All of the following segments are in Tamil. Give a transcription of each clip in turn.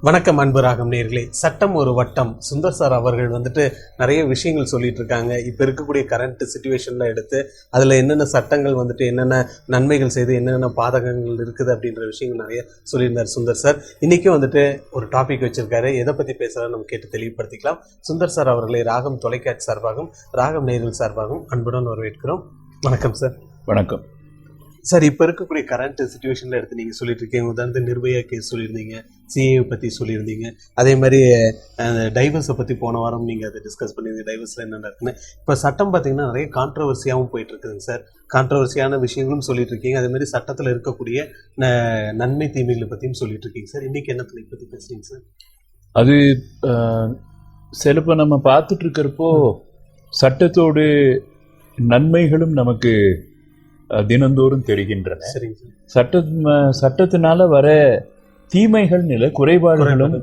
வணக்கம் அன்பு ராகம் நேயர்களே. சட்டம் ஒரு வட்டம் சுந்தர் சார் அவர்கள் வந்துட்டு நிறைய விஷயங்கள் சொல்லிட்டு இருக்காங்க. இப்போ இருக்கக்கூடிய கரண்ட் சிச்சுவேஷனில் எடுத்து அதில் என்னென்ன சட்டங்கள் வந்துட்டு என்னென்ன நன்மைகள் செய்து என்னென்ன பாதகங்கள் இருக்குது அப்படின்ற விஷயங்கள் நிறைய சொல்லியிருந்தார் சுந்தர் சார். இன்றைக்கும் வந்துட்டு ஒரு டாபிக் வச்சுருக்காரு. எதை பற்றி பேசுகிறாரு நம்ம கேட்டு தெளிவுபடுத்திக்கலாம். சுந்தர் சார் அவர்களை ராகம் தொலைக்காட்சி சார்பாகவும் ராகம் நேயர்கள் சார்பாகவும் அன்புடன் வரவேற்கிறோம். வணக்கம் சார். வணக்கம் சார். இப்போ இருக்கக்கூடிய கரண்ட் சிச்சுவேஷனில் எடுத்து நீங்கள் சொல்லிட்டு இருக்கீங்க. உதாரணத்துக்கு நிர்பயா கேஸ் சொல்லியிருந்தீங்க, சிஏ பற்றி சொல்லியிருந்தீங்க, அதே மாதிரி டைவர்ஸை பற்றி போன வாரம் நீங்கள் அதை டிஸ்கஸ் பண்ணியிருந்தீங்க, டைவர்ஸில் என்னென்ன இருக்குன்னு. இப்போ சட்டம் பார்த்தீங்கன்னா நிறைய கான்ட்ரவர்சியாகவும் போயிட்டு இருக்குதுங்க சார். கான்ட்ரவர்சியான விஷயங்களும் சொல்லிட்டு இருக்கீங்க, அதே மாதிரி சட்டத்தில் இருக்கக்கூடிய நன்மை தீமைகளை பற்றியும் சொல்லிட்டு இருக்கீங்க சார். இன்றைக்கி என்ன தலைப்பை பற்றி பேசுறீங்க சார்? அது சிலப்போ நம்ம பார்த்துட்டு இருக்கிறப்போ சட்டத்தோடு நன்மைகளும் நமக்கு தினந்தோறும் தெரிகின்றன. சட்டத்தினால வர தீமைகள் நில குறைபாடுகளும்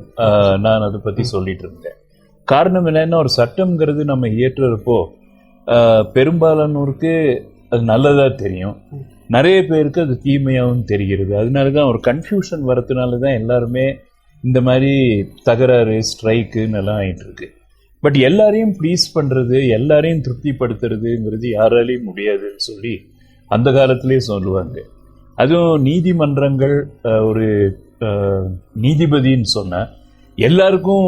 நான் அதை பற்றி சொல்லிட்டு இருந்தேன். காரணம் என்னன்னா, ஒரு சட்டம்ங்கிறது நம்ம இயற்றுறப்போ பெரும்பாலானோருக்கு அது நல்லதாக தெரியும், நிறைய பேருக்கு அது தீமையாகவும் தெரிகிறது. அதனால தான் ஒரு கன்ஃபியூஷன் வரதுனால தான் எல்லாருமே இந்த மாதிரி தகராறு ஸ்ட்ரைக்குன்னு எல்லாம் ஆகிட்டு இருக்கு. பட் எல்லாரையும் ப்ளீஸ் பண்ணுறது, எல்லாரையும் திருப்திப்படுத்துறதுங்கிறது யாராலையும் முடியாதுன்னு சொல்லி அந்த காலத்திலே சொல்லுவாங்க. அதுவும் நீதிமன்றங்கள் ஒரு நீதிபதின்னு சொன்னால் எல்லாருக்கும்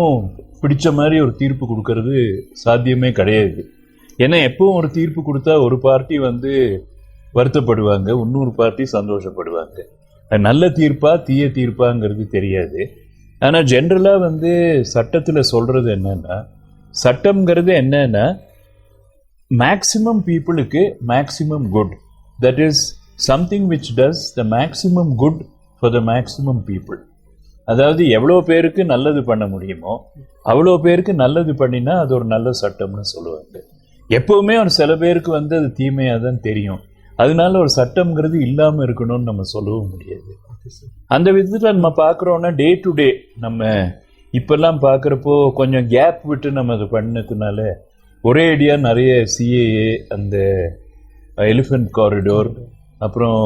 பிடிச்ச மாதிரி ஒரு தீர்ப்பு கொடுக்கறது சாத்தியமே கிடையாது. ஏன்னா எப்பவும் ஒரு தீர்ப்பு கொடுத்தா ஒரு பார்ட்டி வருத்தப்படுவாங்க, இன்னொரு பார்ட்டி சந்தோஷப்படுவாங்க. நல்ல தீர்ப்பா தீய தீர்ப்பாங்கிறது தெரியாது. ஆனால் ஜென்ரலாக சட்டத்தில் சொல்கிறது என்னன்னா, சட்டம்ங்கிறது என்னன்னா மேக்சிமம் பீப்புளுக்கு maximum good. That is something which does the maximum good for the maximum people. அதாவது எவ்வளோ பேருக்கு நல்லது பண்ண முடியுமோ அவ்வளோ பேருக்கு நல்லது பண்ணினா அது ஒரு நல்ல சட்டம்னு சொல்லுவாங்க. எப்போவுமே ஒரு சில பேருக்கு அது தீமையாக தான் தெரியும். அதனால ஒரு சட்டம்ங்கிறது இல்லாமல் இருக்கணும்னு நம்ம சொல்லவும் முடியாது. அந்த விதத்தில் நம்ம பார்க்குறோன்னா டே டு டே நம்ம இப்பெல்லாம் பார்க்குறப்போ கொஞ்சம் கேப் விட்டு நம்ம அதை பண்ணதுனால ஒரே அடியாக நிறைய சிஏஏ, அந்த எலிஃபென்ட் காரிடோர், அப்புறம்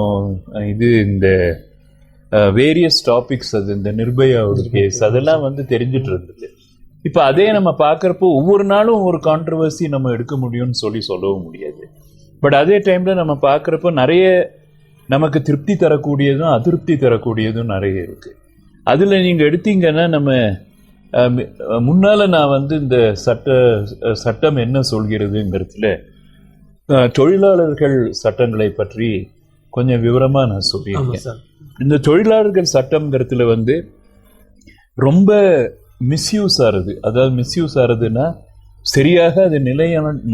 இந்த வேரியஸ் டாபிக்ஸ், அது இந்த நிர்பயாவோட கேஸ், அதெல்லாம் தெரிஞ்சிட்டு இருந்தது. இப்போ அதே நம்ம பார்க்குறப்போ ஒவ்வொரு நாளும் ஒரு கான்ட்ரவர்சி நம்ம எடுக்க முடியும்னு சொல்லவும் முடியாது. பட் அதே டைமில் நம்ம பார்க்குறப்போ நிறைய நமக்கு திருப்தி தரக்கூடியதும் அதிருப்தி தரக்கூடியதும் நிறைய இருக்குது. அதில் நீங்கள் எடுத்தீங்கன்னா நம்ம முன்னால் நான் இந்த சட்டம் என்ன சொல்கிறதுங்கிறதுல தொழிலாளர்கள் சட்டங்களை பற்றி கொஞ்சம் விவரமாக நான் சொல்லியிருக்கேன். இந்த தொழிலாளர்கள் சட்டம்ங்கிறதுல ரொம்ப மிஸ்யூஸ் ஆகுது. அதாவது மிஸ்யூஸ் ஆகுதுன்னா சரியாக அது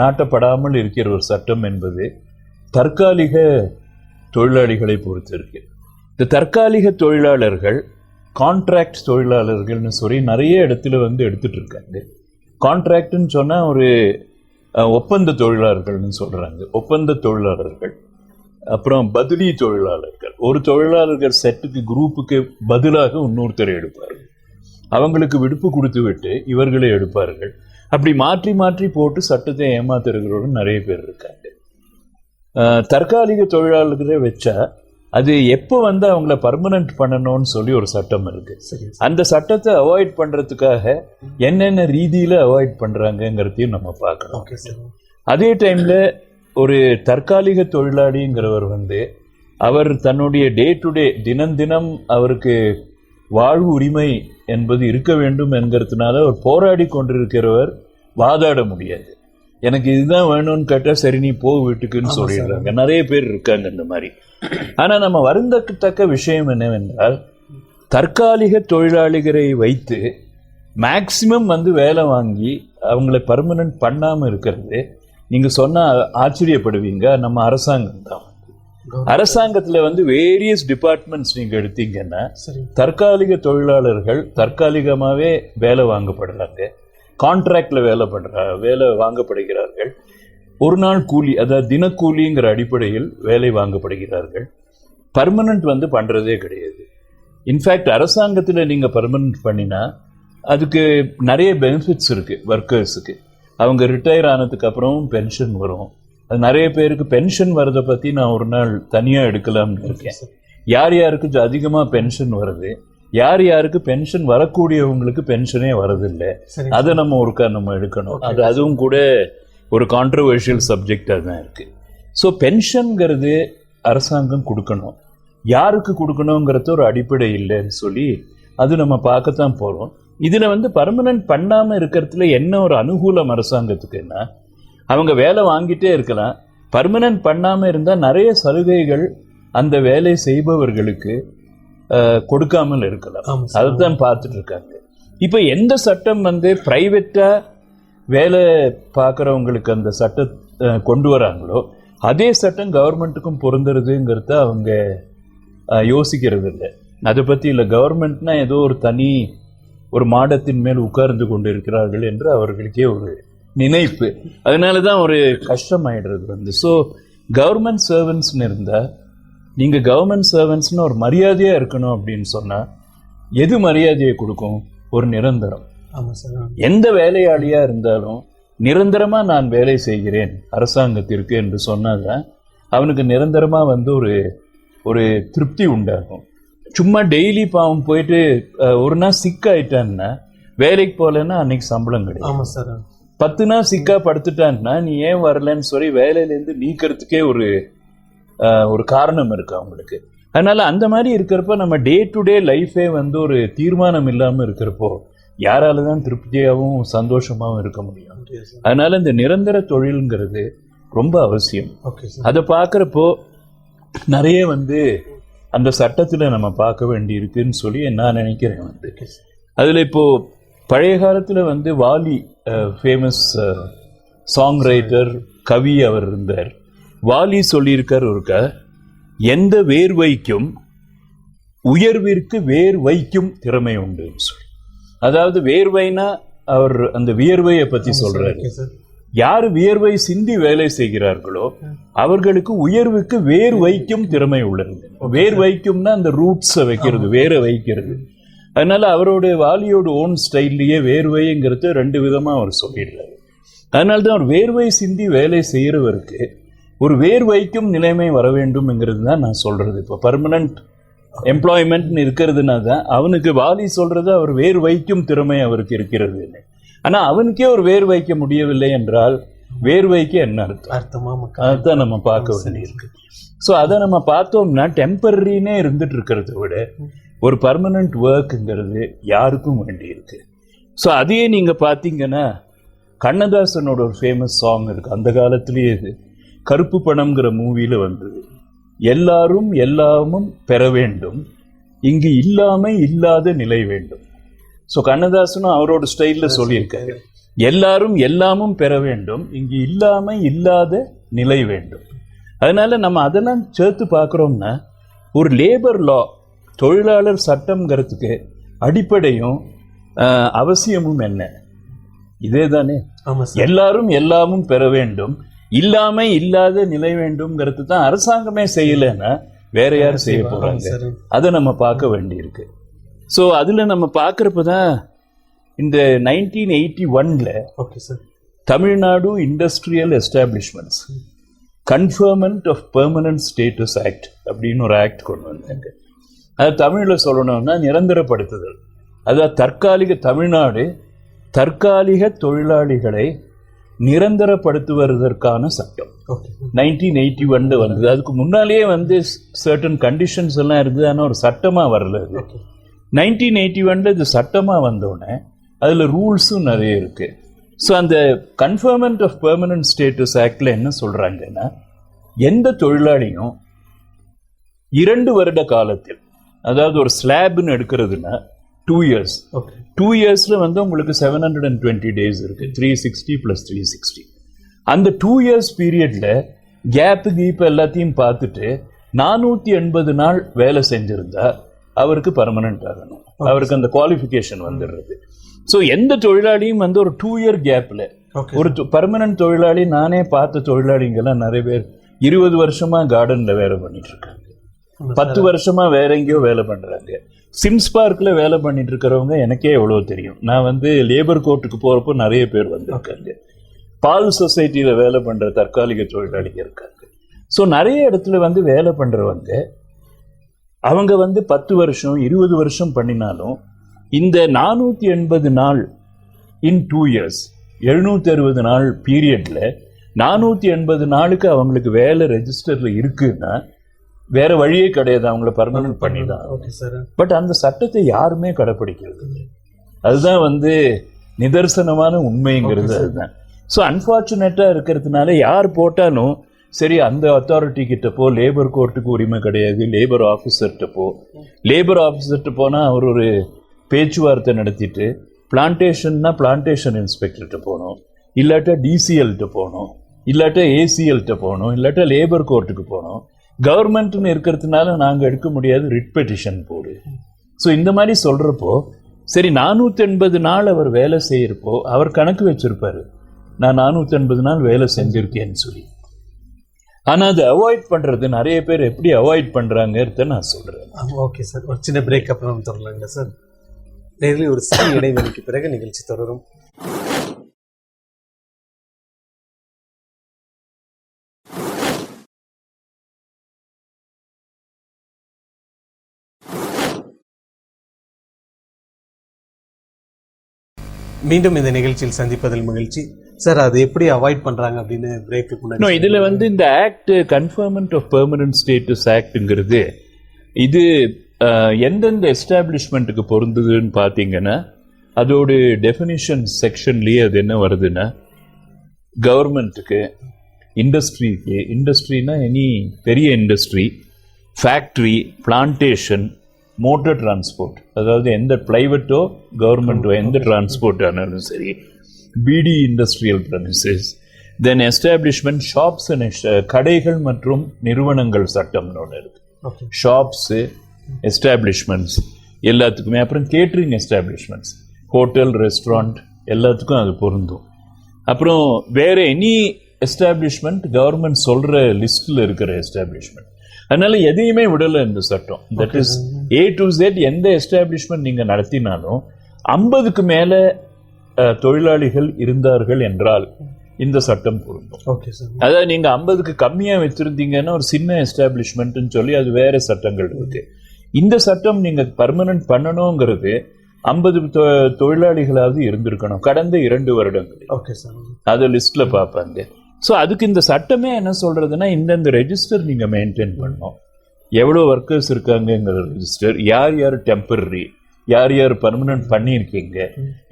நாட்டப்படாமல் இருக்கிற ஒரு சட்டம் என்பது தற்காலிக தொழிலாளிகளை பொறுத்து இருக்கு. இந்த தற்காலிக தொழிலாளர்கள் கான்ட்ராக்ட் தொழிலாளர்கள்னு சொல்லி நிறைய இடத்துல எடுத்துட்டு இருக்காங்க. கான்ட்ராக்ட்னு சொன்னால் ஒரு ஒப்பந்த தொழிலாளர்கள்னு சொல்கிறாங்க. ஒப்பந்த தொழிலாளர்கள், அப்புறம் பதிலி தொழிலாளர்கள். ஒரு தொழிலாளர்கள் செட்டுக்கு குரூப்புக்கு பதிலாக இன்னொருத்தரை எடுப்பார்கள். அவங்களுக்கு விடுப்பு கொடுத்து விட்டு இவர்களை எடுப்பார்கள். அப்படி மாற்றி மாற்றி போட்டு சட்டத்தை ஏமாத்துறவர்களும் நிறைய பேர் இருக்காங்க. தற்காலிக தொழிலாளர்களை வச்சா அது எப்போ அவங்கள பர்மனன்ட் பண்ணணும்னு சொல்லி ஒரு சட்டம் இருக்கு. அந்த சட்டத்தை அவாய்ட் பண்றதுக்காக என்னென்ன ரீதியில அவாய்ட் பண்றாங்கிறதையும் நம்ம பார்க்கணும். அதே டைம்ல ஒரு தற்காலிக தொழிலாளிங்கிறவர் அவர் தன்னுடைய டே டு டே தினம் அவருக்கு வாழ்வு உரிமை என்பது இருக்க வேண்டும் என்கிறதுனால அவர் போராடி கொண்டிருக்கிறவர் வாதாட முடியாது. எனக்கு இதுதான் வேணும்னு கேட்டால் சரி நீ போ வீட்டுக்குன்னு சொல்லிடுறாங்க. நிறைய பேர் இருக்காங்க இந்த மாதிரி. ஆனால் நம்ம வருந்தத்தக்க விஷயம் என்னவென்றால், தற்காலிக தொழிலாளிகளை வைத்து மேக்சிமம் வேலை வாங்கி அவங்கள பர்மனன்ட் பண்ணாமல் இருக்கிறது நீங்கள் சொன்னால் ஆச்சரியப்படுவீங்க. நம்ம அரசாங்கம் தான். அரசாங்கத்தில் வேரியஸ் டிபார்ட்மெண்ட்ஸ் நீங்கள் எடுத்தீங்கன்னா தற்காலிக தொழிலாளர்கள் தற்காலிகமாகவே வேலை வாங்கப்படுறாங்க. கான்ட்ராக்ட்ல வேலை வாங்கப்படுகிறார்கள். ஒரு நாள் கூலி, அதாவது தினக்கூலிங்கிற அடிப்படையில் வேலை வாங்கப்படுகிறார்கள். பர்மனன்ட் பண்றதே கிடையாது. இன்ஃபேக்ட் அரசாங்கத்தில் நீங்க பர்மனன்ட் பண்ணினா அதுக்கு நிறைய பெனிஃபிட்ஸ் இருக்கு ஒர்க்கர்ஸுக்கு. அவங்க ரிட்டையர் ஆனதுக்கு அப்புறமும் பென்ஷன் வரும். அது நிறைய பேருக்கு பென்ஷன் வரதை பத்தி நான் ஒரு நாள் தனியா எடுக்கலாம்னு இருக்கேன். யார் யாருக்கு அதிகமாக பென்ஷன் வருது, யார் யாருக்கு பென்ஷன் வரக்கூடியவங்களுக்கு பென்ஷனே வரதில்லை, அதை நம்ம எடுக்கணும். அதுவும் கூட ஒரு கான்ட்ரவர்ஷியல் சப்ஜெக்டாக தான் இருக்கு. ஸோ பென்ஷன்கிறது அரசாங்கம் கொடுக்கணும், யாருக்கு கொடுக்கணுங்கிறது ஒரு அடிப்படை இல்லைன்னு சொல்லி அது நம்ம பார்க்கத்தான் போகிறோம். இதில் பர்மனன்ட் பண்ணாமல் இருக்கிறதுல என்ன ஒரு அனுகூலம் அரசாங்கத்துக்குன்னா, அவங்க வேலை வாங்கிட்டே இருக்கலாம், பர்மனன்ட் பண்ணாமல் இருந்தால் நிறைய சலுகைகள் அந்த வேலை செய்பவர்களுக்கு கொடுக்காமல் இருக்கலாம். அதைத்தான் பார்த்துட்டு இருக்காங்க. இப்போ எந்த சட்டம் பிரைவேட்டா வேலை பார்க்குறவங்களுக்கு அந்த சட்டம் கொண்டு வராங்களோ அதே சட்டம் கவர்மெண்ட்டுக்கும் பொருந்துறதுங்கிறத அவங்க யோசிக்கிறது இல்லை. அதை பற்றி இல்லை, கவர்மெண்ட்னா ஏதோ ஒரு தனி ஒரு மாடத்தின் மேல் உட்கார்ந்து கொண்டு இருக்கிறார்கள் என்று அவர்களுக்கே ஒரு நினைப்பு. அதனால தான் ஒரு கஷ்டமாயிடுறது. ஸோ கவர்மெண்ட் சர்வன்ட்ஸ்னு இருந்தால், நீங்கள் கவர்மெண்ட் சர்வன்ட்ஸ்னு ஒரு மரியாதையாக இருக்கணும் அப்படின்னு சொன்னால் எது மரியாதையை கொடுக்கும்? ஒரு நிரந்தரம். எந்த வேலையாளியாக இருந்தாலும் நிரந்தரமாக நான் வேலை செய்கிறேன் அரசாங்கத்திற்கு என்று சொன்னாதான் அவனுக்கு நிரந்தரமாக ஒரு ஒரு திருப்தி உண்டாகும். சும்மா டெய்லி பாவம் போயிட்டு ஒரு நாள் சிக் ஆயிட்டான்னா, வேலைக்கு போகலன்னா அன்னைக்கு சம்பளம் கிடையாது. 10 நாள் சிக்கா படுத்துட்டான்னா நீ ஏன் வரலன்னு சொல்லி வேலையிலேருந்து நீக்கிறதுக்கே ஒரு காரணம் இருக்கு அவங்களுக்கு. அதனால அந்த மாதிரி இருக்கிறப்ப நம்ம டே டு டே லைஃபே ஒரு தீர்மானம் இல்லாமல் இருக்கிறப்போ யாரால தான் திருப்தியாகவும் சந்தோஷமாகவும் இருக்க முடியும்? அதனால இந்த நிரந்தர தொழில்ங்கிறது ரொம்ப அவசியம். அதை பார்க்குறப்போ நிறைய அந்த சட்டத்தில் நம்ம பார்க்க வேண்டி இருக்குன்னு சொல்லி நான் நினைக்கிறேன். அதில் இப்போ பழைய காலத்தில் வாலி ஃபேமஸ் சாங் ரைட்டர், கவி அவர் இருந்தார். வாலி சொல்லியிருக்கார் ஒருக்க, எந்த வேர்வைக்கும் உயர்விற்கு வேர் வைக்கும் திறமை உண்டுன்னு சொல்லி. அதாவது வேர்வைனா அவர் அந்த வியர்வையை பற்றி சொல்றாரு. யார் வியர்வை சிந்தி வேலை செய்கிறார்களோ அவர்களுக்கு உயர்வுக்கு வேர் வைக்கும் திறமை உள்ளது. வேர் வைக்கும்னா அந்த ரூட்ஸை வைக்கிறது, வேரை வைக்கிறது. அதனால அவரோட வாலியோட ஓன் ஸ்டைல்லையே வேர்வைங்கிறது 2 விதமா அவர் சொல்லிடுறாரு. அதனால்தான் அவர் வேர்வை சிந்தி வேலை செய்கிறவருக்கு ஒரு வேர் வைக்கும் நிலைமை வர வேண்டும்ங்கிறது தான் நான் சொல்றது. இப்போ பர்மனன்ட் எம்ப்ளாய்மெண்ட் இருக்கிறதுனா தான் அவனுக்கு வாலி சொல்றது அவர் வேர் வைக்கும் திறமை அவருக்கு இருக்கிறது. ஆனா அவனுக்கே ஒரு வேர் வைக்க முடியவில்லை என்றால் வேர்வைக்கு என்ன அர்த்தம்? அதுதான் நம்ம பார்க்க வேண்டியிருக்கு. ஸோ அதை நம்ம பார்த்தோம்னா டெம்பரரினே இருந்துட்டு இருக்கிறத விட ஒரு பர்மனன்ட் ஒர்க்குங்கிறது யாருக்கும் வேண்டி இருக்கு. ஸோ அதையே நீங்க பார்த்தீங்கன்னா கண்ணதாசனோட ஒரு ஃபேமஸ் சாங் இருக்கு, அந்த காலத்திலேயே இது கருப்பு பணம்ங்கிற மூவியில வந்தது. எல்லாரும் எல்லாமும் பெற வேண்டும், இங்கு இல்லாம இல்லாத நிலை வேண்டும். ஸோ கண்ணதாசனும் அவரோட ஸ்டைல்ல சொல்லியிருக்காரு, எல்லாரும் எல்லாமும் பெற வேண்டும், இங்கு இல்லாம இல்லாத நிலை வேண்டும். அதனால நம்ம அதெல்லாம் சேர்த்து பார்க்குறோம்னா ஒரு லேபர் லா, தொழிலாளர் சட்டம்ங்கிறதுக்கு அடிப்படையும் அவசியமும் என்ன? இதே தானே. எல்லாரும் எல்லாமும் பெற வேண்டும், இல்லாம இல்லாத நிலை வேண்டும்ங்கிறது தான் அரசாங்கமே செய்யலைன்னா வேற யாரும் செய்ய போறாங்க? அதை நம்ம பார்க்க வேண்டியிருக்கு. ஸோ அதுல நம்ம பார்க்கறப்பதான் இந்த 1981 Tamil Nadu industrial establishments conferment of permanent status act அப்படின்னு ஒரு ஆக்ட் கொண்டு வந்தாங்க. அது தமிழில் சொல்லணும்னா நிரந்தரப்படுத்துதல். அதாவது தற்காலிக தமிழ்நாடு தற்காலிக தொழிலாளிகளை நிரந்தரப்படுத்துவதற்கான சட்டம் 1981 வந்தது. அதுக்கு முன்னாலேயே சர்டன் கண்டிஷன்ஸ் எல்லாம் இருந்தது, ஆனால் ஒரு சட்டமா வரல. 1981 இது சட்டமா வந்தோடனே அதுல ரூல்ஸும் நிறைய இருக்கு. ஸோ அந்த கன்ஃபர்மெண்ட் ஆஃப் பெர்மனன்ட் ஸ்டேட்டஸ் ஆக்ட்ல என்ன சொல்றாங்கன்னா, எந்த தொழிலாளியும் 2 வருட காலத்தில், அதாவது ஒரு ஸ்லாப்னு எடுக்கிறதுனா 2 years, 2 yearsல உங்களுக்கு 720 days இருக்கு, 360 + 360. அந்த 2 years பீரியட்ல கேப்பு கீப் எல்லாத்தையும் பார்த்துட்டு 480 நாள் வேலை செஞ்சிருந்தா அவருக்கு பர்மனன்ட் ஆகணும், அவருக்கு அந்த குவாலிஃபிகேஷன் வந்துடுறது. ஸோ எந்த தொழிலாளியும் ஒரு 2 year கேப்ல ஒரு பர்மனன்ட் தொழிலாளி, நானே பார்த்த தொழிலாளிங்கெல்லாம் நிறைய பேர் 20 வருஷமா கார்டன்ல வேலை பண்ணிட்டு இருக்காங்க, 10 வருஷமா வேற எங்கேயோ வேலை பண்றாங்க. சிம்ஸ் பார்க்ல வேலை பண்ணிட்டு இருக்கிறவங்க எனக்கே எவ்வளவு தெரியும். நான் லேபர் கோர்ட்டுக்கு போறப்போ நிறைய பேர் வந்திருக்காங்க. பால் சொசைட்டியில வேலை பண்ற தற்காலிக தொழிலாளிகள் இருக்காங்க. ஸோ நிறைய இடத்துல வேலை பண்றவங்க அவங்க வந்து 10 வருஷம் 20 வருஷம் பண்ணினாலும் இந்த 480 நாள் இன் 2 இயர்ஸ் 760 நாள் பீரியட்ல 480 நாளுக்கு அவங்களுக்கு வேலை ரெஜிஸ்டர்ல இருக்குன்னா வேற வழியே கிடையாது, அவங்கள பர்மனன்ட் பண்ணிதான். பட் அந்த சட்டத்தை யாருமே கடைப்பிடிக்கிறது. அதுதான் வந்து நிதர்சனமான உண்மைங்கிறது அதுதான். ஸோ அன்பார்ச்சுனேட்டா இருக்கிறதுனால யார் போட்டாலும் சரி அந்த அத்தாரிட்டி கிட்ட போ, லேபர் கோர்ட்டுக்கு உரிமை கிடையாது, லேபர் ஆஃபீஸர்கிட்ட போ. லேபர் ஆஃபீஸர்கிட்ட போனால் அவர் ஒரு பேச்சுவார்த்தை நடத்திட்டு பிளான்டேஷன்னா பிளான்டேஷன் இன்ஸ்பெக்டர்கிட்ட போகணும், இல்லாட்டா டிசிஎல்கிட்ட போகணும், இல்லாட்டா ஏசிஎல்கிட்ட போகணும், இல்லாட்டா லேபர் கோர்ட்டுக்கு போகணும். கவர்மெண்ட்னு இருக்கிறதுனால நாங்கள் எடுக்க முடியாது, ரிட் பெட்டிஷன் போடு. ஸோ இந்த மாதிரி சொல்கிறப்போ சரி 480 நாள் அவர் வேலை செய்யறப்போ அவர் கணக்கு வச்சிருப்பாரு, நான் 480 நாள் வேலை செஞ்சிருக்கேன்னு சொல்லி. ஆனா அதை அவாய்ட் பண்றது நிறைய பேர் எப்படி அவாய்ட் பண்றாங்கிறத நான் சொல்றேன். ஓகே சார், ஒரு சின்ன பிரேக் அப்புறம் தொடரலாங்க சார். நேரில் ஒரு சிறிய இடைவெளிக்கு பிறகு நிகழ்ச்சி தொடரும். மீண்டும் இந்த நிகழ்ச்சியில் சந்திப்பதில் மகிழ்ச்சி சார். அது எப்படி அவாய்ட் பண்றாங்க அப்படின்னு பிரேக்கு முன்னாடி இதுல வந்து இந்த act conferment of permanent status ஆக்ட்ங்கிறது இது எந்தெந்த எஸ்டாப்ளிஷ்மெண்ட்டுக்கு பொருந்ததுன்னு பார்த்தீங்கன்னா அதோட டெஃபினிஷன் செக்ஷன்லேயே அது என்ன வருதுன்னா கவர்மெண்ட்டுக்கு, இண்டஸ்ட்ரிக்கு, இண்டஸ்ட்ரினா எனி பெரிய industry, factory, plantation, motor transport, அதாவது எந்த பிரைவேட்டோ கவர்மெண்ட்டோ எந்த டிரான்ஸ்போர்ட் ஆனாலும் சரி, பிடி industrial premises, then establishment, shops and கடைகள் மற்றும் நிறுவனங்கள் சட்டம்னு ஒன்று இருக்கு. ஷாப்ஸு, எஸ்டாப்ளிஷ்மெண்ட்ஸ் எல்லாத்துக்குமே. அப்புறம் கேட்ரிங் எஸ்டாப்ளிஷ்மெண்ட்ஸ், ஹோட்டல், ரெஸ்டாரண்ட் எல்லாத்துக்கும் அது பொருந்தும். அப்புறம் வேற எனி எஸ்டாப்ளிஷ்மெண்ட் கவர்மெண்ட் சொல்ற லிஸ்ட்ல இருக்கிற எஸ்டாப்ளிஷ்மெண்ட். அதனால எதையுமே விடலை இந்த சட்டம். That is A to Z. எந்த எஸ்டாப்ளிஷ்மெண்ட் நீங்க நடத்தினாலும் 50க்கு மேல தொழிலாளிகள் இருந்தார்கள் என்றால் இந்த சட்டம் பொருந்தும். அதாவது நீங்க 50க்கு கம்மியா வச்சிருந்தீங்கன்னா ஒரு சின்ன எஸ்டாப்ளிஷ்மெண்ட்னு சொல்லி அது வேற சட்டங்கள் இருக்கு. இந்த சட்டம் நீங்க பர்மனன்ட் பண்ணணுங்கிறது 50 தொழிலாளிகளாவது இருந்திருக்கணும் கடந்த 2 வருடங்கள். அதை லிஸ்ட்ல பார்ப்பாங்க. ஸோ அதுக்கு இந்த சட்டமே என்ன சொல்றதுன்னா இந்தந்த ரெஜிஸ்டர் நீங்க மெயின்டைன் பண்ணணும். எவ்வளோ ஒர்க்கர்ஸ் இருக்காங்கங்கிற ரெஜிஸ்டர், யார் யார் டெம்பரரி, யார் யார் பர்மனன்ட் பண்ணியிருக்கீங்க,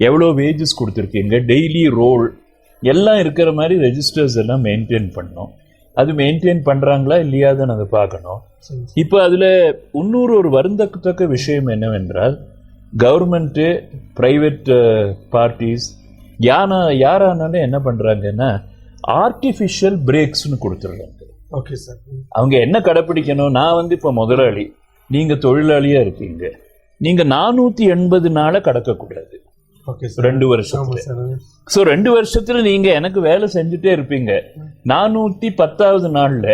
எவ்வளோ வேஜஸ் கொடுத்துருக்கீங்க, டெய்லி ரோல் எல்லாம் இருக்கிற மாதிரி ரெஜிஸ்டர்ஸ் எல்லாம் மெயின்டைன் பண்ணணும். அது மெயின்டைன் பண்றாங்களா இல்லையாதுன்னு அதை பார்க்கணும். இப்போ அதுல இன்னொரு ஒரு வருந்தத்தக்க விஷயம் என்னவென்றால் கவர்மெண்ட்டு, பிரைவேட் பார்ட்டிஸ் யாரானாலும் என்ன பண்றாங்கன்னா ஆர்டிஃபிஷியல் பிரேக்ஸ்னு கொடுத்துடுறாங்க. Okay sir. அவங்க என்ன கடைப்பிடிக்கணும், நான் வந்து இப்போ முதலாளி, நீங்க தொழிலாளியா இருக்கீங்க, நீங்க 480 நாளை கடக்கக்கூடாது 2 வருஷத்துல. ஸோ 2 வருஷத்துல நீங்க எனக்கு வேலை செஞ்சுட்டே இருப்பீங்க, 410வது நாள்ல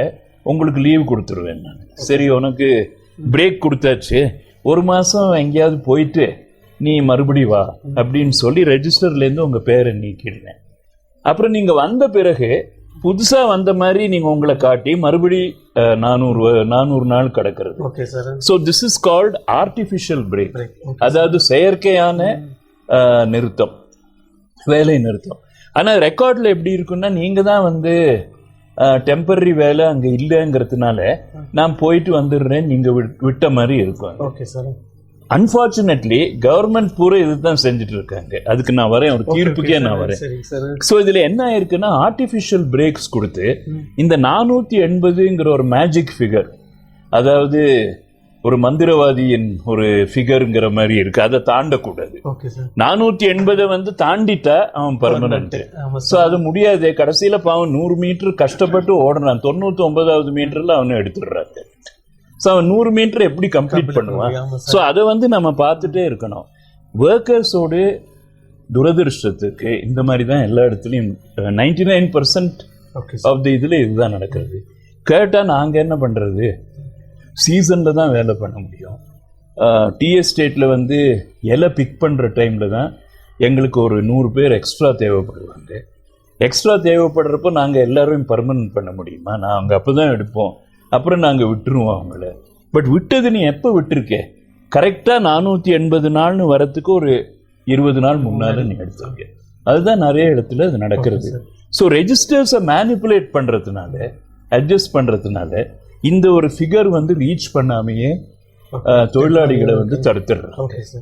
உங்களுக்கு லீவ் கொடுத்துருவேன் நான். சரி, உனக்கு பிரேக் கொடுத்தாச்சு, 1 மாசம் எங்கேயாவது போயிட்டு நீ மறுபடி வா அப்படின்னு சொல்லி ரெஜிஸ்டர்ல இருந்து உங்க பேரை நீக்கிடுவேன். அப்புறம் நீங்க வந்த பிறகு புதுசா வந்த மாதிரி நீங்க உங்களை காட்டி மறுபடி 400 நாள் கடக்கிறது. So this is called artificial break. அதாவது செயற்கையான நிறுத்தம், வேலை நிறுத்தம். ஆனா ரெக்கார்ட்ல எப்படி இருக்குன்னா நீங்க தான் வந்து டெம்பரரி வேலை அங்க இல்லைங்கிறதுனால நான் போயிட்டு வந்துடுறேன் நீங்க விட்ட மாதிரி இருக்கும். அன்பார்ச்சுனேட்லி கவர்மெண்ட் பூரா இதுதான் செஞ்சுட்டு இருக்காங்க. அதுக்கு நான் வரேன், ஒரு தீர்ப்புக்கே நான் வரேன். ஸோ இதுல என்ன ஆயிருக்குன்னா ஆர்டிஃபிஷியல் பிரேக்ஸ் கொடுத்து இந்த 480ங்கிற ஒரு மேஜிக் ஃபிகர், அதாவது ஒரு மந்திரவாதியின் ஒரு ஃபிகர்ங்கிற மாதிரி இருக்கு, அதை தாண்டக்கூடாது. 480 வந்து தாண்டிட்டா அவன் பர்மனன்ட். ஸோ அது முடியாது. கடைசியில பாவம் 100 மீட்டர் கஷ்டப்பட்டு ஓடுறான், 99வது மீட்டர்ல அவனை எடுத்துடுறாரு. ஸோ அவன் 100 மீட்டர் எப்படி கம்ப்ளீட் பண்ணுவான்? ஸோ அதை வந்து நம்ம பார்த்துட்டே இருக்கணும். ஒர்க்கர்ஸோடு துரதிருஷ்டத்துக்கு இந்த மாதிரி தான் எல்லா இடத்துலையும் 99% ஆஃப் தி இதில் இதுதான் நடக்கிறது. கேட்டால் நாங்கள் என்ன பண்ணுறது, சீசனில் தான் வேலை பண்ண முடியும். டீ எஸ்டேட்டில் வந்து இலை பிக் பண்ணுற டைமில் தான் எங்களுக்கு ஒரு 100 பேர் எக்ஸ்ட்ரா தேவைப்படுவாங்க. எக்ஸ்ட்ரா தேவைப்படுறப்போ நாங்கள் எல்லாரும் பர்மனன்ட் பண்ண முடியுமா? நாங்கள் அப்போ தான் எடுப்போம், அப்புறம் நாங்கள் விட்டுருவோம் அவங்கள. பட் விட்டது நீ எப்போ விட்டுருக்க, கரெக்டாக 480 நாள்னு வரத்துக்கு ஒரு 20 நாள் முன்னால நீ எடுத்துருக்க. அதுதான் நிறைய இடத்துல அது நடக்கிறது. ஸோ ரெஜிஸ்டர்ஸை மேனிப்புலேட் பண்ணுறதுனால, அட்ஜஸ்ட் பண்ணுறதுனால இந்த ஒரு ஃபிகர் வந்து ரீச் பண்ணாமையே தொழிலாளிகளை வந்து தடுத்துடுறாங்க.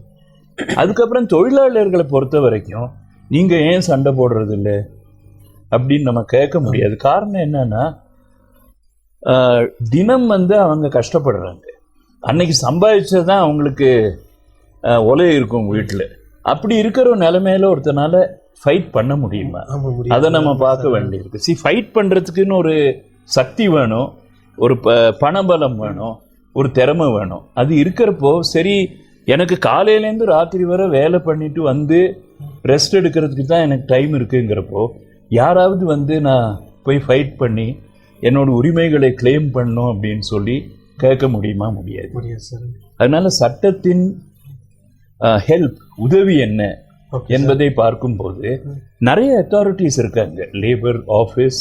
அதுக்கப்புறம் தொழிலாளர்களை பொறுத்த வரைக்கும் நீங்கள் ஏன் சண்டை போடுறது இல்லை அப்படின்னு நம்ம கேட்க முடியாது. காரணம் என்னன்னா, தினம் வந்து அவங்க கஷ்டப்படுறாங்க. அன்னைக்கு சம்பாதிச்சதான் அவங்களுக்கு ஒலை இருக்கும் வீட்டில். அப்படி இருக்கிற நிலைமையில ஒருத்தனால ஃபைட் பண்ண முடியுமா? அதை நம்ம பார்க்க வேண்டியிருக்கு. ஃபைட் பண்ணுறதுக்குன்னு ஒரு சக்தி வேணும், ஒரு பணபலம் வேணும், ஒரு திறமை வேணும். அது இருக்கிறப்போ சரி, எனக்கு காலையிலேருந்து ராத்திரி வரை வேலை பண்ணிட்டு வந்து ரெஸ்ட் எடுக்கிறதுக்கு தான் எனக்கு டைம் இருக்குங்கிறப்போ யாராவது வந்து நான் போய் ஃபைட் பண்ணி என்னோட உரிமைகளை கிளைம் பண்ணணும் அப்படின்னு சொல்லி கேட்க முடியுமா? முடியாது. அதனால சட்டத்தின் ஹெல்ப், உதவி என்ன என்பதை பார்க்கும்போது நிறைய அத்தாரிட்டிஸ் இருக்காங்க. Labour office,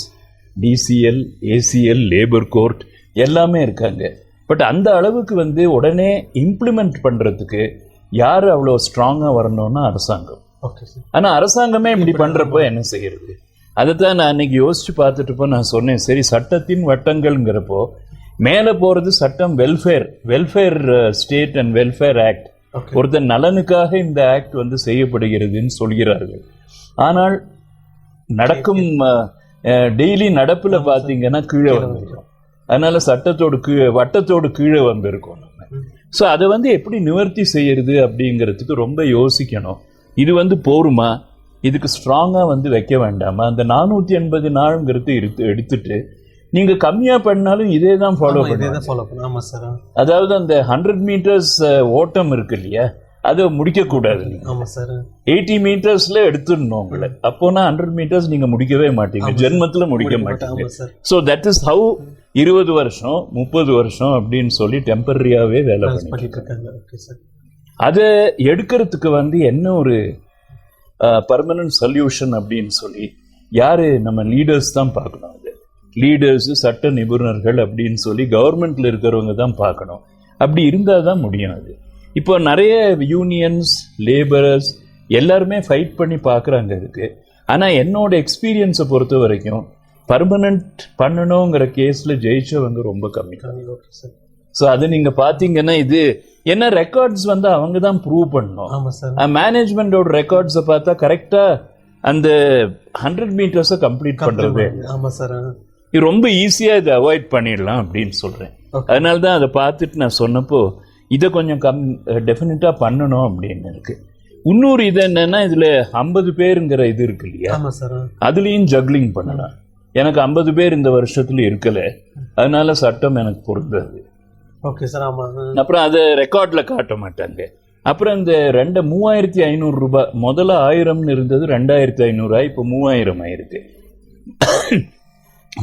TCL, ACL, labour court எல்லாமே இருக்காங்க. பட் அந்த அளவுக்கு வந்து உடனே இம்ப்ளிமெண்ட் பண்ணுறதுக்கு யார் அவ்வளோ ஸ்ட்ராங்காக வரணும்னா அரசாங்கம். ஆனால் அரசாங்கமே இப்படி பண்ணுறப்போ என்ன செய்யறது? அதை தான் நான் அன்னைக்கு யோசிச்சு பார்த்துட்டுப்போ நான் சொன்னேன், சரி சட்டத்தின் வட்டங்கள்ங்கிறப்போ மேலே போகிறது சட்டம், welfare state and welfare act, ஒருத்தர் நலனுக்காக இந்த ஆக்ட் வந்து செய்யப்படுகிறதுன்னு சொல்கிறார்கள். ஆனால் நடக்கும் டெய்லி நடப்புல பார்த்தீங்கன்னா கீழே வந்துருக்கோம். அதனால வட்டத்தோடு கீழே வந்திருக்கோம் நம்ம. ஸோ அதை வந்து எப்படி நிவர்த்தி செய்யறது அப்படிங்கிறதுக்கு ரொம்ப யோசிக்கணும். இது வந்து போருமா, இதுக்கு ஸ்ட்ராங்காக வந்து வைக்க வேண்டாமா? அந்த 480 நாளுங்கிறது எடுத்துட்டு நீங்க கம்மியா பண்ணாலும் இதே தான் ஃபாலோ பண்ணுங்க. அதாவது அந்த 100 மீட்டர்ஸ் ஓட்டம் இருக்கு இல்லையா, அதை முடிக்க கூடாது. 80 மீட்டர்ஸ்ல எடுத்துடணும் உங்களை. அப்போனா 100 மீட்டர்ஸ் நீங்க முடிக்கவே மாட்டீங்க, ஜென்மத்துல முடிக்க மாட்டீங்க. ஸோ தட் இஸ் ஹவு 20 வருஷம் 30 வருஷம் அப்படின்னு சொல்லி டெம்பரரியாவே வேலை பண்ணிட்டு இருக்காங்க. அதை எடுக்கிறதுக்கு வந்து என்ன ஒரு பர்மனன்ட் சொல்யூஷன் அப்படின்னு சொல்லி யாரு, நம்ம லீடர்ஸ் தான் பார்க்கணும். லீடர்ஸ், சட்ட நிபுணர்கள் அப்படின்னு சொல்லி கவர்மெண்ட்ல இருக்கிறவங்க தான் பார்க்கணும். அப்படி இருந்தால் தான் முடியும். அது இப்போ நிறைய யூனியன்ஸ், லேபரர்ஸ் எல்லாருமே ஃபைட் பண்ணி பார்க்குறாங்க இதுக்கு. ஆனால் என்னோட எக்ஸ்பீரியன்ஸை பொறுத்த வரைக்கும் பர்மனன்ட் பண்ணணுங்கிற கேஸில் ஜெயிச்சவங்க ரொம்ப கம்மி. ஸோ அது நீங்கள் பார்த்தீங்கன்னா இது என்ன ரெக்கார்ட்ஸ் வந்து அவங்க தான் ப்ரூவ் பண்ணணும். மேனேஜ்மெண்டோட ரெக்கார்ட்ஸை பார்த்தா கரெக்டாக அந்த 100 மீட்டர்ஸை கம்ப்ளீட் பண்ணுறது இது ரொம்ப ஈஸியாக இதை அவாய்ட் பண்ணிடலாம் அப்படின்னு சொல்கிறேன். அதனால தான் அதை பார்த்துட்டு நான் சொன்னப்போ இதை கொஞ்சம் டெஃபினட்டாக பண்ணணும் அப்படின்னு இருக்கு. இன்னொரு இது என்னன்னா, இதில் 50 பேருங்கிற இது இருக்கு இல்லையா, அதுலேயும் ஜக்லிங் பண்ணலாம். எனக்கு 50 பேர் இந்த வருஷத்துல இருக்கலை, அதனால சட்டம் எனக்கு பொருந்தாது. அப்புறம் அதை ரெக்கார்டில் காட்ட மாட்டாங்க. அப்புறம் இந்த 3500 ரூபாய், முதல்ல 1000 இருந்தது, 2500 இப்போ 3000 ஆயிருக்கு.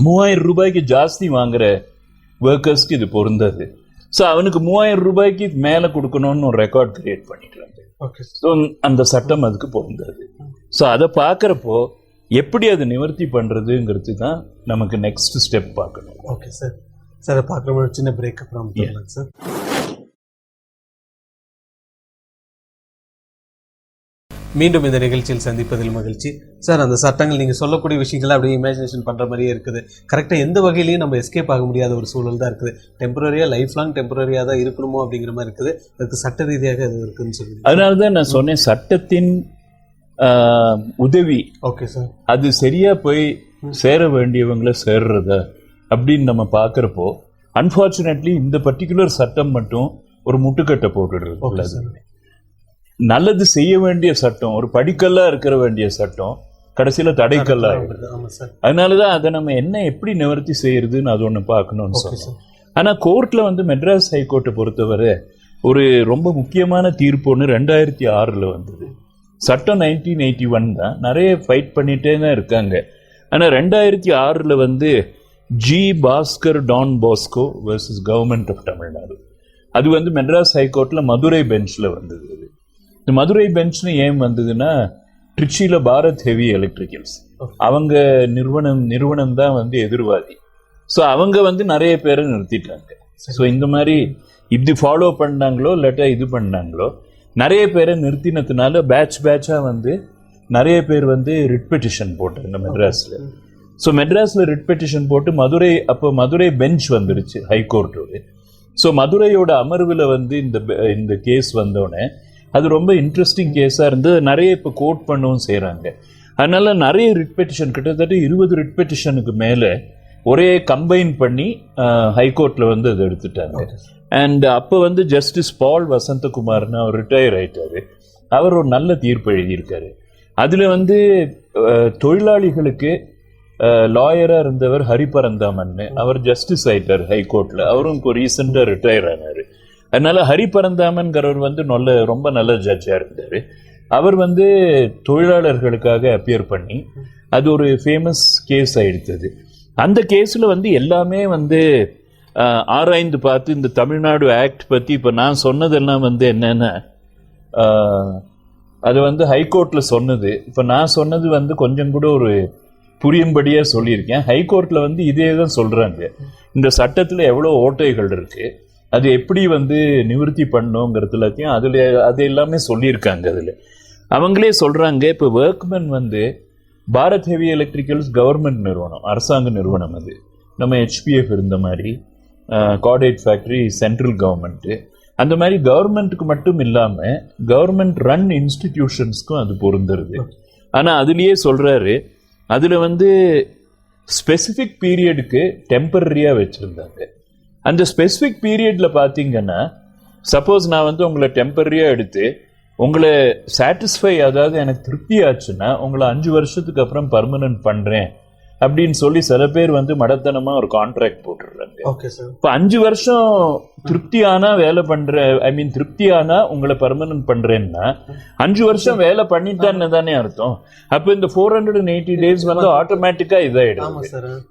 3000 ரூபாய்க்கு ஜாஸ்தி வாங்குற ஒர்க்கர்ஸ்க்கு இது பொருந்தது. ஸோ அவனுக்கு 3000 ரூபாய்க்கு மேலே கொடுக்கணும்னு ஒரு ரெக்கார்ட் கிரியேட் பண்ணிடுறாங்க. ஸோ அந்த சட்டம் அதுக்கு பொருந்தது. ஸோ அதை பார்க்குறப்போ எப்படி அதை நிவர்த்தி பண்ணுறதுங்கிறது தான் நமக்கு நெக்ஸ்ட் ஸ்டெப் பார்க்கணும். Okay sir. சார் பார்க்குற சின்ன பிரேக் அப்புறம் சார். மீண்டும் இந்த நிகழ்ச்சியில் சந்திப்பதில் மகிழ்ச்சி. சார், அந்த சட்டங்கள் நீங்கள் சொல்லக்கூடிய விஷயங்கள்லாம் அப்படியே இமேஜினேஷன் பண்ணுற மாதிரியே இருக்குது. கரெக்டாக எந்த வகையிலையும் நம்ம எஸ்கேப் ஆக முடியாத ஒரு சூழல் தான் இருக்குது. டெம்பரரியாக, லைஃப் லாங் டெம்பரரியாக தான் இருக்கணுமோ அப்படிங்கிற மாதிரி இருக்குது. அதுக்கு சட்ட ரீதியாக அது இருக்குதுன்னு சொல்லி, அதனால தான் நான் சொன்னேன் சட்டத்தின் உதவி. Okay sir. அது சரியாக போய் சேர வேண்டியவங்களை சேர்றத அப்படின்னு நம்ம பார்க்குறப்போ அன்ஃபார்ச்சுனேட்லி இந்த பர்டிகுலர் சட்டம் மட்டும் ஒரு முட்டுக்கட்டை போட்டுடுறது. நல்லது செய்ய வேண்டிய சட்டம், ஒரு படிக்கல்லா இருக்கிற வேண்டிய சட்டம் கடைசியில தடைக்கல்லா ஆயிடுது. அதனாலதான் அதை நம்ம என்ன எப்படி நிவர்த்தி செய்யறதுன்னு அது ஒண்ணு பார்க்கணும்னு சொன்னோம். ஆனா கோர்ட்ல வந்து மெட்ராஸ் ஹைகோர்ட்டை பொறுத்தவரை ஒரு ரொம்ப முக்கியமான தீர்ப்பு ஒன்று 2006 வந்தது. சட்டம் 1981 தான். நிறைய ஃபைட் பண்ணிட்டே தான் இருக்காங்க. ஆனா 2006 வந்து G Bhaskar Don Bosco versus government of Tamil Nadu, அது வந்து மெட்ராஸ் ஹைகோர்ட்ல மதுரை பெஞ்ச்ல வந்தது. இந்த மதுரை பெஞ்ச்னு ஏன் வந்ததுன்னா, திருச்சியில பாரத் ஹெவி எலக்ட்ரிக்கல்ஸ் அவங்க நிறுவனம் தான் வந்து எதிர்வாதி. ஸோ அவங்க வந்து நிறைய பேரை நிறுத்திட்டாங்க. ஸோ இந்த மாதிரி இப்படி ஃபாலோ பண்ணாங்களோ இல்லாட்டா இது பண்ணாங்களோ நிறைய பேரை நிறுத்தினதுனால பேட்சா வந்து நிறைய பேர் வந்து ரிட் பெட்டிஷன் போட்டாங்க மெட்ராஸ்ல. ஸோ மெட்ராஸ்ல ரிட் பெட்டிஷன் போட்டு மதுரை பெஞ்ச் வந்துருச்சு ஹைகோர்ட்டோட. ஸோ மதுரையோட அமர்வில் வந்து இந்த கேஸ் வந்தோடனே அது ரொம்ப இன்ட்ரெஸ்டிங் கேஸாக இருந்து நிறைய இப்போ கோட் பண்ணவும் செய்கிறாங்க. அதனால நிறைய ரிட் பெட்டிஷன் கிட்டத்தட்ட 20 ரிட் பெட்டிஷனுக்கு மேலே ஒரே கம்பைன் பண்ணி ஹைகோர்ட்டில் வந்து அதை எடுத்துட்டாங்க. அண்ட் அப்போ வந்து ஜஸ்டிஸ் பால் வசந்தகுமார்னு அவர் ரிட்டையர் ஆயிட்டாரு. அவர் ஒரு நல்ல தீர்ப்பு எழுதியிருக்காரு. அதில் வந்து தொழிலாளிகளுக்கு லாயராக இருந்தவர் ஹரிபரந்தாமன், அவர் ஜஸ்டிஸ் ஆயிட்டார் ஹைகோர்ட்டில். அவரும் இப்போ ரீசெண்டாக ரிட்டையர் ஆனார். அதனால ஹரிபரந்தாமன்கிறவர் வந்து ரொம்ப நல்ல ஜட்ஜாக இருந்தார். அவர் வந்து தொழிலாளர்களுக்காக அப்பியர் பண்ணி அது ஒரு ஃபேமஸ் கேஸ் ஆயிடுத்தது. அந்த கேஸில் வந்து எல்லாமே வந்து ஆராய்ந்து பார்த்து இந்த தமிழ்நாடு ஆக்ட் பற்றி இப்போ நான் சொன்னதெல்லாம் வந்து என்னென்னா அது வந்து ஹைகோர்ட்டில் சொன்னது. இப்போ நான் சொன்னது வந்து கொஞ்சம் கூட ஒரு புரியும்படியாக சொல்லியிருக்கேன். ஹைகோர்ட்டில் வந்து இதே தான் சொல்கிறாங்க. இந்த சட்டத்தில் எவ்வளோ ஓட்டைகள் இருக்குது, அது எப்படி வந்து நிவர்த்தி பண்ணணுங்கிறது எல்லாத்தையும் அது எல்லாமே சொல்லியிருக்காங்க. அதில் அவங்களே சொல்கிறாங்க, இப்போ ஒர்க்மேன் வந்து பாரத் ஹெவி எலக்ட்ரிக்கல்ஸ் கவர்மெண்ட் நிறுவனம், அரசாங்க நிறுவனம். அது நம்ம ஹெச்பிஎஃப் இருந்த மாதிரி கார்டேட் ஃபேக்ட்ரி சென்ட்ரல் கவர்மெண்ட்டு. அந்த மாதிரி கவர்மெண்ட்டுக்கு மட்டும் இல்லாமல் கவர்மெண்ட் ரன் இன்ஸ்டிடியூஷன்ஸ்க்கும் அது பொருந்துருது. ஆனால் அதுலேயே சொல்கிறாரு, அதில் வந்து ஸ்பெசிஃபிக் பீரியடுக்கு டெம்பரரியாக வச்சுருந்தாங்க. அந்த ஸ்பெசிஃபிக் பீரியடில் பார்த்தீங்கன்னா சப்போஸ் நான் வந்து உங்களை டெம்பரரியாக எடுத்து உங்களை சாட்டிஸ்ஃபை, அதாவது எனக்கு திருப்தி ஆச்சுன்னா உங்களை 5 வருஷத்துக்கு அப்புறம் பர்மனன்ட் பண்ணுறேன் அப்படின்னு சொல்லி சில பேர் வந்து மடத்தனமாக ஒரு கான்ட்ராக்ட் போட்டுடுறாங்க. இப்போ 5 வருஷம் திருப்தியானா வேலை பண்ற, திருப்தியானா உங்களை பர்மனன்ட் பண்றேன்னா 5 வருஷம் வேலை பண்ணிட்டான்னு தானே அர்த்தம். அப்போ இந்த 480 டேஸ் வந்து ஆட்டோமேட்டிக்கா இதாயிடும்.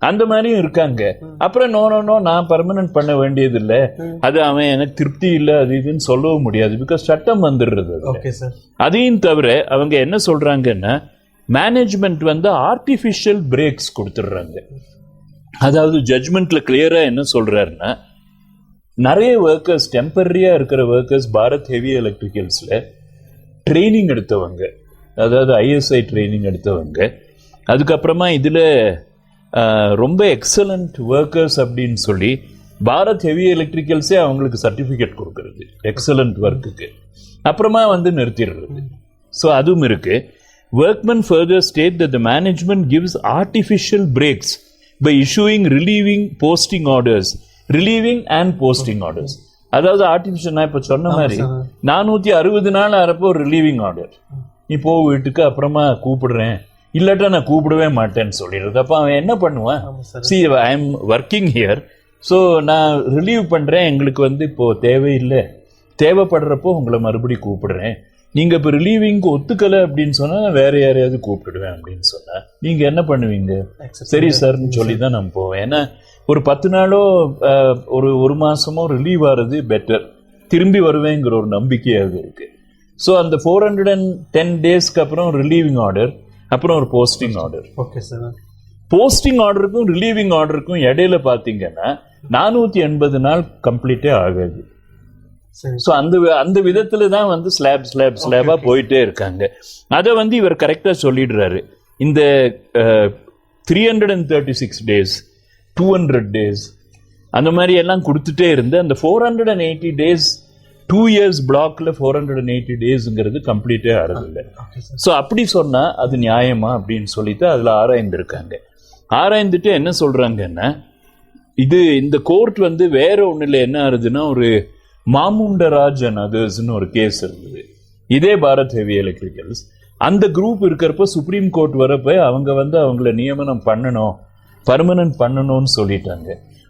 அந்த மாதிரியும் இருக்காங்க. அப்புறம் நோ நான் பர்மனன்ட் பண்ண வேண்டியது இல்லை, அது அவன் எனக்கு திருப்தி இல்லை அது இதுன்னு சொல்லவும் முடியாது, பிகாஸ் சட்டம் வந்துடுறது. அதையும் தவிர அவங்க என்ன சொல்றாங்கன்னா, மேனேஜ்மெண்ட் வந்து ஆர்டிஃபிஷியல் பிரேக்ஸ் கொடுத்துடுறாங்க. அதாவது ஜட்ஜ்மெண்ட்ல கிளியரா என்ன சொல்றாருன்னா, நிறைய ஒர்க்கர்ஸ் டெம்பரரியா இருக்கிற ஒர்க்கர்ஸ் பாரத் ஹெவி எலக்ட்ரிக்கல்ஸ்ல ட்ரைனிங் எடுத்தவங்க, அதாவது ஐஎஸ்ஐ ட்ரைனிங் எடுத்தவங்க, அதுக்கப்புறமா இதுல ரொம்ப எக்ஸலண்ட் ஒர்க்கர்ஸ் அப்படின்னு சொல்லி பாரத் ஹெவி எலக்ட்ரிக்கல்ஸே அவங்களுக்கு சர்டிஃபிகேட் கொடுக்கறது எக்ஸலண்ட் ஒர்க்குக்கு, அப்புறமா வந்து நிறுத்திடுறது. ஸோ அதுவும் இருக்கு. Workmen further state that the management gives artificial breaks by issuing relieving and posting orders. அதாவது ஆர்டிஃபிஷியல், நான் இப்போ சொன்ன மாதிரி 460 நாள் ஆறப்போ ஒரு ரிலீவிங் ஆர்டர், நீ போ வீட்டுக்கு அப்புறமா கூப்பிடுறேன், இல்லாட்டா நான் கூப்பிடவே மாட்டேன்னு சொல்லிடுறது. அப்போ அவன் என்ன பண்ணுவான், see I am working here, so நான் ரிலீவ் பண்ணுறேன், எங்களுக்கு வந்து இப்போது தேவையில்லை, தேவைப்படுறப்போ உங்களை மறுபடியும் கூப்பிடுறேன், நீங்கள் இப்போ ரிலீவிங்க்கு ஒத்துக்கலை அப்படின்னு சொன்னால் வேற யாரையாவது கூப்பிட்டுடுவேன் அப்படின்னு சொன்னால் நீங்கள் என்ன பண்ணுவீங்க? சரி சார்ன்னு சொல்லி தான் நான் போவேன். ஏன்னா ஒரு 10 நாளோ ஒரு மாதமோ ரிலீவ் ஆகிறது பெட்டர், திரும்பி வருவேங்கிற ஒரு நம்பிக்கையாக இருக்குது. ஸோ அந்த 410 டேஸ்க்கு அப்புறம் ரிலீவிங் ஆர்டர், அப்புறம் ஒரு posting order. Okay sir. Posting ஆர்டருக்கும் ரிலீவிங் ஆர்டருக்கும் இடையில பார்த்தீங்கன்னா 480 நாள் கம்ப்ளீட்டே ஆகாது. ஸோ அந்த விதத்துல தான் வந்து ஸ்லாபா போயிட்டே இருக்காங்க. அதை வந்து இவர் கரெக்டா சொல்லிடுறாரு. இந்த 336 டேஸ் 200 டேஸ் அந்த மாதிரி எல்லாம் கொடுத்துட்டே இருந்து அந்த 480 டேஸ் 2 இயர்ஸ் பிளாக்ல 480 டேஸ்ங்கிறது கம்ப்ளீட்டே ஆறதில்லை. ஸோ அப்படி சொன்னா அது நியாயமா அப்படின்னு சொல்லிட்டு அதுல ஆராய்ந்திருக்காங்க. ஆராய்ந்துட்டு என்ன சொல்றாங்கன்னா, இந்த கோர்ட் வந்து வேற ஒண்ணு இல்லை, என்ன ஆகுதுன்னா, ஒரு மாமுண்டராஜ் அண்ட் அதர்ஸ்னு ஒரு கேஸ் இருந்தது, இதே பாரத் ஹெவி எலக்ட்ரிக்கல்ஸ். அந்த குரூப் இருக்கிறப்ப சுப்ரீம் கோர்ட் வரப்ப அவங்க வந்து அவங்கள நியமனம் பண்ணணும், பர்மனன்ட் பண்ணணும்னு சொல்லிட்டாங்க.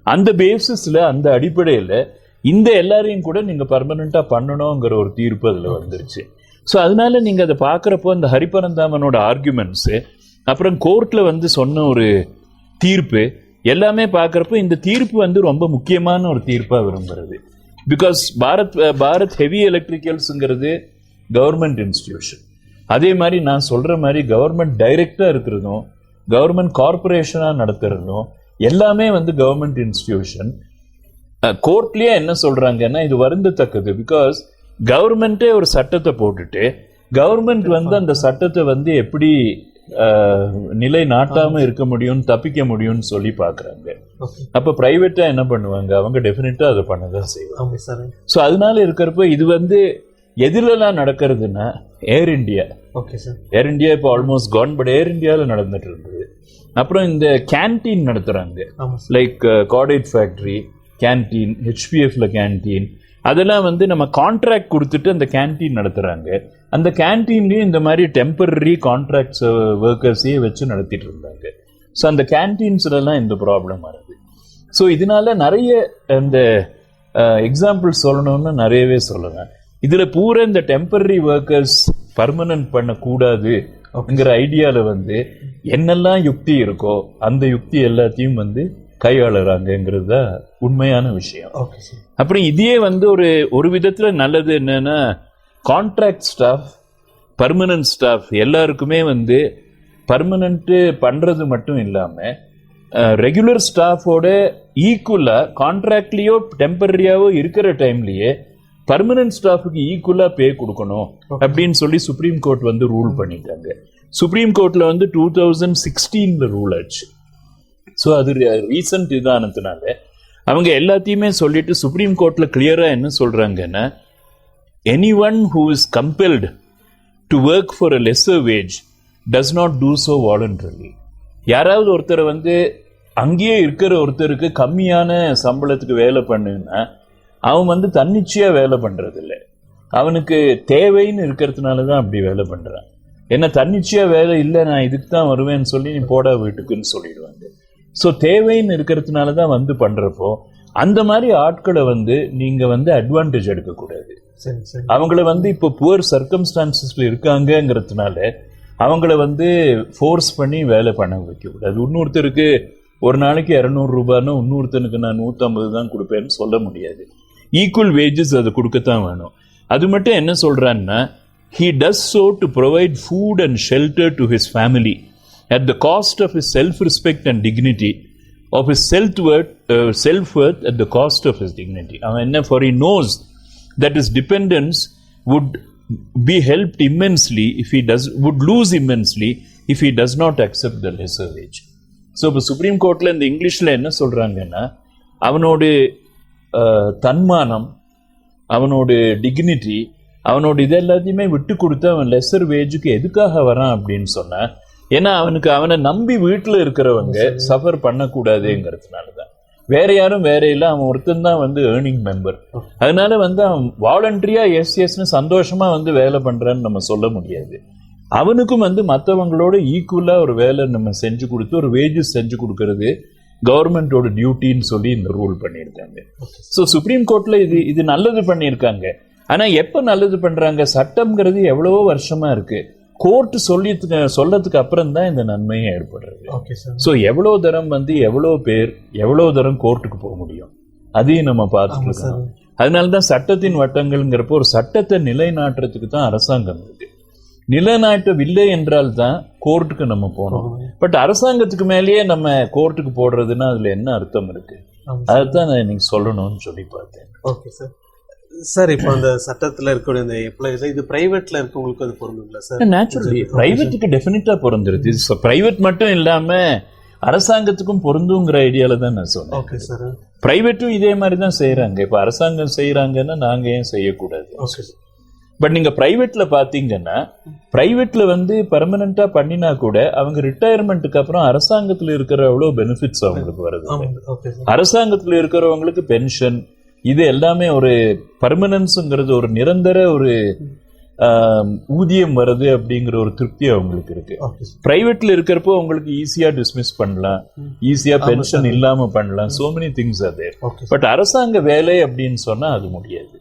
அந்த பேசிஸ்ல, அந்த அடிப்படையில் இந்த எல்லாரையும் கூட நீங்க பர்மனண்டா பண்ணணுங்கிற ஒரு தீர்ப்பு அதுல வந்துருச்சு. ஸோ அதனால நீங்க அதை பார்க்குறப்போ இந்த ஹரிபரந்தாமனோட ஆர்குமெண்ட்ஸு, அப்புறம் கோர்ட்ல வந்து சொன்ன ஒரு தீர்ப்பு எல்லாமே பார்க்குறப்போ இந்த தீர்ப்பு வந்து ரொம்ப முக்கியமான ஒரு தீர்ப்பாக விரும்புறது. பிகாஸ் பாரத் ஹெவி எலக்ட்ரிக்கல்ஸுங்கிறது கவர்மெண்ட் இன்ஸ்டிடியூஷன். அதே மாதிரி நான் சொல்ற மாதிரி கவர்மெண்ட் டைரக்டா இருக்கிறதும் கவர்மெண்ட் கார்பரேஷனா நடத்துறதும் எல்லாமே வந்து கவர்மெண்ட் இன்ஸ்டிடியூஷன். கோர்ட்லயே என்ன சொல்றாங்கன்னா இது வருந்தத்தக்கது. பிகாஸ் கவர்மெண்டே ஒரு சட்டத்தை போட்டுட்டு கவர்மெண்ட் வந்து அந்த சட்டத்தை வந்து எப்படி நிலை நாட்டாம இருக்க முடியும், தப்பிக்க முடியும்னு சொல்லி பாக்குறாங்க. அப்ப பிரைவேட்டா என்ன பண்ணுவாங்க, அவங்க டெஃபினட்டா அதை பண்ணதான் செய்வாங்க. ஸோ அதனால இருக்கிறப்ப இது வந்து எதுலலாம் நடக்கிறதுனா ஏர் இண்டியா. ஏர் இண்டியா இப்போ ஆல்மோஸ்ட் கான், பட் ஏர் இண்டியாவில் நடந்துட்டு இருந்தது. அப்புறம் இந்த கேன்டீன் நடத்துறாங்க, லைக் கார்டேட் ஃபேக்டரி கேன்டீன், ஹெச்பிஎஃப்ல கேன்டீன், அதெல்லாம் வந்து நம்ம கான்ட்ராக்ட் கொடுத்துட்டு அந்த கேன்டீன் நடத்துறாங்க. அந்த கேன்டீன்லயும் இந்த மாதிரி டெம்பரரி கான்ட்ராக்ட் ஒர்க்கர்ஸையே வச்சு நடத்திட்டு இருந்தாங்க. ஸோ அந்த கேன்டீன்ஸ்லாம் இந்த ப்ராப்ளம் வருது. ஸோ இதனால நிறைய இந்த எக்ஸாம்பிள் சொல்லணும்னு நிறையவே சொல்லுவேன். இதுல பூரா இந்த டெம்பரரி ஒர்க்கர்ஸ் பர்மனன்ட் பண்ணக்கூடாது அப்படிங்கிற ஐடியால வந்து என்னெல்லாம் யுக்தி இருக்கோ அந்த யுக்தி எல்லாத்தையும் வந்து கையாளுறாங்கிறது தான் உண்மையான விஷயம். அப்புறம் இதே வந்து ஒரு விதத்துல நல்லது என்னன்னா, கான்ட்ராக்ட் ஸ்டாஃப், பர்மனன்ட் ஸ்டாஃப் எல்லாருக்குமே வந்து பர்மனன்ட் பண்றது மட்டும் இல்லாம ரெகுலர் ஸ்டாஃபோட ஈக்குவலா கான்ட்ராக்ட்லயோ டெம்பரரியாவோ இருக்கிற டைம்லயே பர்மனன்ட் ஸ்டாஃபுக்கு ஈக்குவலா பே கொடுக்கணும் அப்படின்னு சொல்லி சுப்ரீம் கோர்ட் வந்து ரூல் பண்ணிட்டாங்க. சுப்ரீம் கோர்ட்ல வந்து 2016 ரூல் ஆச்சு. ஸோ அது ரீசன்ட் இதானதுனால அவங்க எல்லாத்தையுமே சொல்லிட்டு சுப்ரீம் கோர்ட்ல கிளியரா என்ன சொல்றாங்கன்னா, any one who is compelled to work for a lesser wage does not do so voluntarily. யாராவது ஒருத்தரை வந்து அங்கேயே இருக்கிற ஒருத்தருக்கு கம்மியான சம்பளத்துக்கு வேலை பண்ணுன்னா அவன் வந்து தன்னிச்சையா வேலை பண்றது இல்லை, அவனுக்கு தேவைன்னு இருக்கிறதுனால தான் அப்படி வேலை பண்றான். என்ன தன்னிச்சையா வேலை இல்லை, நான் இதுக்கு தான் வருவேன்னு சொல்லி நீ போடா வீட்டுக்குன்னு சொல்லிடுவாங்க. ஸோ தேவைன்னு இருக்கிறதுனால தான் வந்து பண்றப்போ அந்த மாதிரி ஆட்களை வந்து நீங்க வந்து அட்வான்டேஜ் எடுக்கக்கூடாது. அவங்கள வந்து இப்போ புவர் சர்க்கம்ஸ்டான்சஸ்ல இருக்காங்கிறதுனால அவங்கள வந்து ஃபோர்ஸ் பண்ணி வேலை பண்ண வைக்கக்கூடாது. இன்னொருத்தருக்கு ஒரு நாளைக்கு 200 ரூபாய்னா இன்னொருத்தனுக்கு நான் 150 தான் கொடுப்பேன்னு சொல்ல முடியாது. ஈக்குவல் வேஜஸ் அது கொடுக்கத்தான் வேணும். அது மட்டும் என்ன சொல்றான்னா, he does so to provide food and shelter to his family at the cost of his self-respect and dignity, of his self-worth at the cost of his dignity. For he knows that his dependents would be helped immensely if he would lose immensely if he does not accept the lesser wage. So இப்போ சுப்ரீம் கோர்ட்ல இந்த இங்கிலீஷ்ல என்ன சொல்றாங்கன்னா, அவனோட தன்மானம், அவனோட டிக்னிட்டி, அவனோட இது எல்லாத்தையுமே விட்டு கொடுத்து அவன் லெஸர் வேஜுக்கு எதுக்காக வரான் அப்படின்னு சொன்னா, ஏன்னா அவனை நம்பி வீட்டுல இருக்கிறவங்க சஃபர் பண்ணக்கூடாதுங்கிறதுனாலதான். வேற யாரும் வேற இல்லை, அவன் ஒருத்தன் தான் வந்து ஏர்னிங் மெம்பர். அதனால வந்து அவன் வாலண்டரியா எஸ்னு சந்தோஷமா வந்து வேலை பண்றான்னு நம்ம சொல்ல முடியாது. அவனுக்கும் வந்து மற்றவங்களோட ஈக்குவலா ஒரு வேலை நம்ம செஞ்சு கொடுத்து ஒரு வேஜஸ் செஞ்சு கொடுக்கறது கவர்மெண்டோட டியூட்டின்னு சொல்லி இந்த ரூல் பண்ணியிருக்காங்க. ஸோ சுப்ரீம் கோர்ட்ல இது நல்லது பண்ணியிருக்காங்க. ஆனா எப்ப நல்லது பண்றாங்க, சட்டம்ங்கிறது எவ்வளவோ வருஷமா இருக்கு, கோர்ட் சொல்லதுக்கு அப்புறம் தான் இந்த நன்மையே ஏற்படுறது. ஸோ எவ்வளவு தரம் வந்து எவ்வளவு பேர் எவ்வளவு தரம் கோர்ட்டுக்கு போக முடியும் அதையும் நம்ம பார்த்துட்டு இருக்கோம். அதனாலதான் சட்டத்தின் வட்டங்கள்ங்கிறப்போ ஒரு சட்டத்தை நிலைநாட்டுறதுக்கு தான் அரசாங்கம் இருக்கு. நிலைநாட்டவில்லை என்றால் தான் கோர்ட்டுக்கு நம்ம போனோம். பட் அரசாங்கத்துக்கு மேலேயே நம்ம கோர்ட்டுக்கு போடுறதுன்னா அதுல என்ன அர்த்தம் இருக்கு, அதுதான் நான் இன்னைக்கு சொல்லணும்னு சொல்லி பார்த்தேன். Okay sir. சார் இப்போ அந்த சட்டத்துல இருக்கக்கூடிய இந்த எம்ப்ளாயிஸ் இது பிரைவேட்ல இருக்கவங்களுக்கு அது பொருந்துங்களா சார்? நேச்சுரலி பிரைவேட்டுக்கு டெஃபினட்டா பொருந்துருது. பிரைவேட் மட்டும் இல்லாம அரசாங்கத்துக்கும் பொருந்துங்கிற ஐடியால தான் நான் சொன்னேன். Okay sir. பிரைவேட்டும் இதே மாதிரி தான் செய்யறாங்க. இப்ப அரசாங்கம் செய்யறாங்கன்னா நாங்க ஏன் செய்யக்கூடாது? Okay sir. பட் நீங்க பிரைவேட்ல பாத்தீங்கன்னா பிரைவேட்ல வந்து பெர்மனண்டா பண்ணினா கூட அவங்க ரிட்டையர்மெண்ட்டுக்கு அப்புறம் அரசாங்கத்துல இருக்கிற அவ்வளவு பெனிஃபிட்ஸ் அவங்களுக்கு வருது. அரசாங்கத்துல இருக்கிறவங்களுக்கு பென்ஷன் இது எல்லாமே ஒரு பர்மனன்ஸ்ங்கிறது ஒரு நிரந்தர ஒரு ஊதியம் வருது அப்படிங்கிற ஒரு திருப்தி அவங்களுக்கு இருக்கு. பிரைவேட்ல இருக்கிறப்போ அவங்களுக்கு ஈஸியா டிஸ்மிஸ் பண்ணலாம், ஈஸியா பென்ஷன் இல்லாம பண்ணலாம், சோ மெனி திங்ஸ் அது. பட் அரசாங்க வேலை அப்படின்னு சொன்னா அது முடியாது.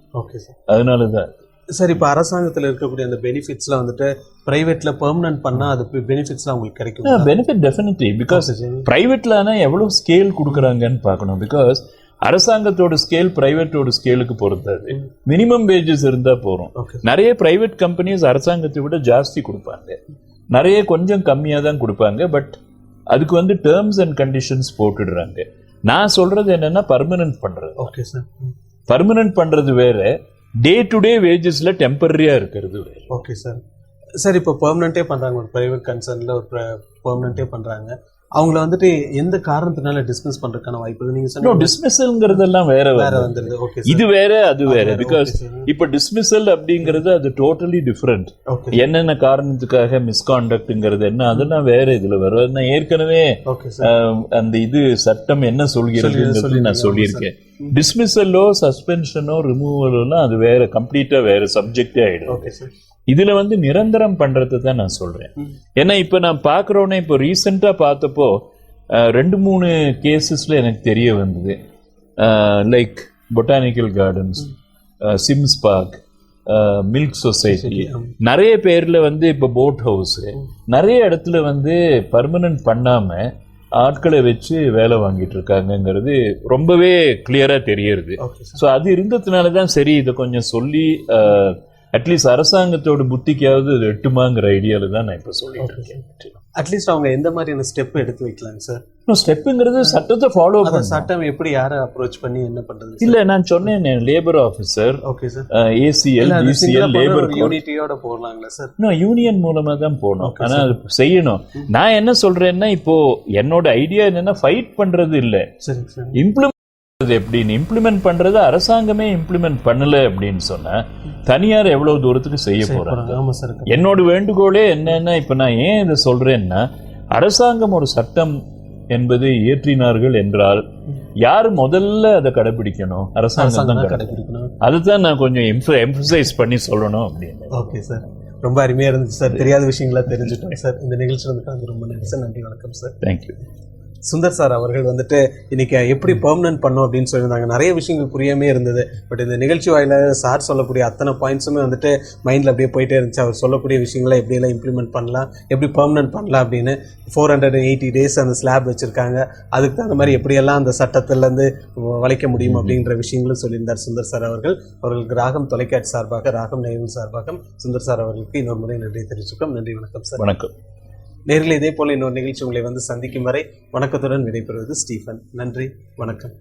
அதனாலதான் சார் இப்போ அரசாங்கத்தில் இருக்கக்கூடிய அந்த பெனிஃபிட்ஸ்லாம் வந்துட்டு பிரைவேட்ல பெர்மனன்ட் பண்ணா அது பெனிஃபிட்ஸ்லாம் உங்களுக்கு கிடைக்கும். பெனிஃபிட் டெஃபினெட்லி, பிகாஸ் பிரைவேட்ல எவ்வளவு ஸ்கேல் கொடுக்குறாங்கன்னு பார்க்கணும். பிகாஸ் அரசாங்கத்தோட ஸ்கேல் பிரைவேட்டோட ஸ்கேலுக்கு பொறுத்தாது. மினிமம் வேஜஸ் இருந்தா போறோம். நிறைய பிரைவேட் கம்பெனிஸ் அரசாங்கத்தை விட ஜாஸ்தி கொடுப்பாங்க, நிறைய கொஞ்சம் கம்மியா தான் கொடுப்பாங்க. பட் அதுக்கு வந்து டேர்ம்ஸ் அண்ட் கண்டிஷன்ஸ் போட்டுடுறாங்க. நான் சொல்றது என்னன்னா பர்மனன்ட் பண்றது. Okay sir. பர்மனன்ட் பண்றது வேற, டே டு டே வேஜஸ்ல டெம்பரரியா இருக்கிறது வேற. Okay sir. சார் இப்போ பெர்மனெண்ட்டே பண்றாங்க, ஒரு பிரைவேட் கன்சர்ன்ல ஒரு பெர்மனெண்ட்டே பண்றாங்க, அவங்கள வந்துட்டு எந்த காரணத்தினால டிஸ்மிஸ் பண்றதுக்கான வாய்ப்பு நீங்க சொன்ன டிஸ்மிஸல்ங்கிறதெல்லாம் வேற வந்துருது. ஓகே, இது வேற அது வேற. பிகாஸ் இப்ப டிஸ்மிஸல் அப்படிங்கிறது அது டோட்டலி டிஃபரெண்ட். என்னென்ன காரணத்துக்காக மிஸ்கான்டக்ட்ங்கிறது என்ன அதெல்லாம் வேற இதுல வரும். நான் ஏற்கனவே அந்த இது சட்டம் என்ன சொல்கிறது நான் சொல்லியிருக்கேன். டிஸ்மிஸலோ சஸ்பென்ஷனோ ரிமூவலோ அது வேற, கம்ப்ளீட்டா வேற சப்ஜெக்டே ஆயிடும். Okay sir. இதுல வந்து நிரந்தரம் பண்றது தான் நான் சொல்றேன். ஏன்னா இப்ப நான் பாக்குறோன்னே, இப்போ ரீசெண்டா பார்த்தப்போ 2-3 கேசஸ்ல எனக்கு தெரிய வந்தது. Like botanical gardens, Sims park, milk society, நிறைய பேர்ல வந்து இப்ப போட் ஹவுஸ், நிறைய இடத்துல வந்து பர்மனன்ட் பண்ணாம ஆட்களை வச்சு வேலை வாங்கிட்டு இருக்காங்கிறது ரொம்பவே கிளியரா தெரியறது. ஸோ அது இருந்ததுனாலதான் சரி இதை கொஞ்சம் சொல்லி அட்லீஸ்ட் அரசாங்கத்தோட புத்திக்காவது அது எட்டுமாங்கிற ஐடியால தான் நான் இப்ப சொல்லிட்டு இருக்கேன். அட்லீஸ்ட் அவங்க எந்த மாதிரியான ஸ்டெப் எடுத்து வைக்கலாங்க சார்? ஸ்டெப்புங்கிறது சட்டத்தை ஃபாலோ பண்ண, சட்டம் எப்படி யாரை அப்ரோச் பண்ணி என்ன பண்றது? இல்ல நான் சொன்னேன் labour officer, okay sir, ACL, PCL, labour யூனிட்டியோட போடலாங்களா சார்? இன்னும் யூனியன் மூலமா தான் போகணும். ஆனா அது செய்யணும். நான் என்ன சொல்றேன்னா, இப்போ என்னோட ஐடியா என்னன்னா ஃபைட் பண்றது இல்ல, இம்ப்ளிமெண்ட் எப்படின்னு இம்ப்ளிமெண்ட் பண்றது. அரசாங்கமே இம்ப்ளிமெண்ட் பண்ணல அப்படின்னு சொன்னா தனியார் எவ்வளவு தூரத்துக்கு செய்ய போறாங்க? என்னோட வேண்டுகோளே என்னன்னா, இப்ப நான் ஏன் இதை சொல்றேன்னா, அரசாங்கம் ஒரு சட்டம் என்பதை இயற்றினார்கள் என்றால் யாரு முதல்ல அதை கடைபிடிக்கணும்? அரசாங்கம் தான் கடைபிடிக்கணும். அதுதான் நான் கொஞ்சம் எம்பசைஸ் பண்ணி சொல்லணும் அப்படின்னு. ஓகே சார், ரொம்ப அருமையா இருந்துச்சு சார். தெரியாத விஷயங்களா தெரிஞ்சுட்டோம் சார். இந்த நிகழ்ச்சியில் வந்து ரொம்ப நன்றி சார். நன்றி, வணக்கம் சார். தேங்க்யூ. சுந்தர் சார் அவர்கள் வந்துட்டு இன்னைக்கு எப்படி பெர்மனன்ட் பண்ணும் அப்படின்னு சொல்லியிருந்தாங்க. நிறைய விஷயங்கள் புரியாமே இருந்தது. பட் இந்த நிகழ்ச்சி வாயில சார் சொல்லக்கூடிய அத்தனை பாயிண்ட்ஸுமே வந்துட்டு மைண்டில் அப்படியே போயிட்டே இருந்துச்சு. அவர் சொல்லக்கூடிய விஷயங்களை எப்படியெல்லாம் இம்ப்ளிமெண்ட் பண்ணலாம், எப்படி பெர்மனன்ட் பண்ணலாம் அப்படின்னு. 480 days அந்த ஸ்லாப் வச்சுருக்காங்க, அதுக்கு தகுந்த மாதிரி எப்படியெல்லாம் அந்த சட்டத்திலேருந்து வளைக்க முடியும் அப்படின்ற விஷயங்களும் சொல்லியிருந்தார் சுந்தர் சார் அவர்கள். அவர்களுக்கு ராகம் தொலைக்காட்சி சார்பாக, ராகம் நேயர்கள் சார்பாக சுந்தர் சார் அவர்களுக்கு இன்னொரு முறை நன்றி தெரிவிச்சுக்கிறோம். நன்றி, வணக்கம் சார். வணக்கம். நேரில் இதே போல இன்னொரு நிகழ்ச்சி உங்களை வந்து சந்திக்கும் வரை வணக்கத்துடன் விடைபெறுவது ஸ்டீஃபன். நன்றி, வணக்கம்.